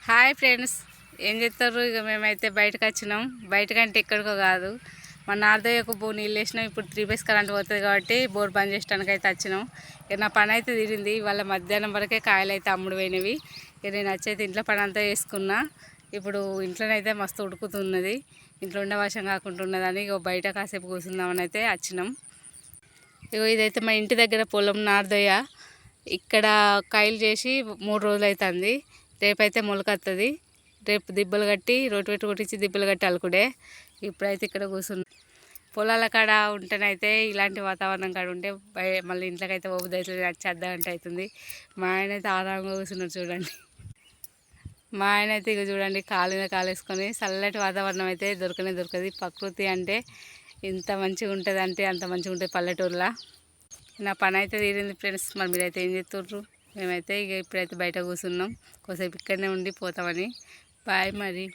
Hi friends, ఏం చేస్తారు? ఇక మేమైతే బయటకు వచ్చినాం. బయటకంటే ఎక్కడికో కాదు, మా నార్దయ్యకు నీళ్ళు వేసినాం. ఇప్పుడు 3 ఫేస్ కరెంట్ పోతుంది కాబట్టి బోర్ బంద్ చేయడానికి అయితే వచ్చినాం. ఇక నా పని అయితే తీరింది. ఇవాళ మధ్యాహ్నం వరకే కాయలు అయితే అమ్ముడు పోయినవి. ఇక నేను వచ్చైతే ఇంట్లో పని అంతా చేసుకున్నా. ఇప్పుడు ఇంట్లోనైతే మస్తు ఉడుకుతున్నది. ఇంట్లో ఉండే వర్షం కాకుండా ఉన్నదని ఇక బయట కాసేపు కూర్చుందామని అయితే వచ్చినాం. ఇగో ఇదైతే మా ఇంటి దగ్గర పొలం నార్దయ్య. ఇక్కడ కాయలు చేసి 3 రోజులు అవుతుంది. రేపైతే మొలకొస్తుంది. రేపు దిబ్బలు కట్టి రోటి పెట్టి కొట్టించి దిబ్బలు కట్టి అలుకుడే. ఇప్పుడైతే ఇక్కడ కూర్చున్నాం. పొలాల కాడ ఉంటేనైతే ఇలాంటి వాతావరణం కాడ ఉంటే మళ్ళీ ఇంట్లోకి అయితే ఓబుద్ది అవుతుంది. వచ్చేద్దా అంటే అవుతుంది. మా ఆయన అయితే ఆరాంగా కూర్చున్నారు చూడండి. మా ఆయన అయితే ఇక చూడండి, కాలు మీద కాలు వేసుకొని. చల్లటి వాతావరణం అయితే దొరకదు. ప్రకృతి అంటే ఇంత మంచిగా ఉంటుంది అంటే అంత మంచిగా ఉంటుంది పల్లెటూరులో. నా పని అయితే తీరింది ఫ్రెండ్స్. మరి మీరైతే ఏం చేస్తుర్రు? మేమైతే ఇక ఇప్పుడైతే బయట కూర్చున్నాం. కొద్దిసేపు ఇక్కడనే ఉండి పోతామని. బాయ్ మరి.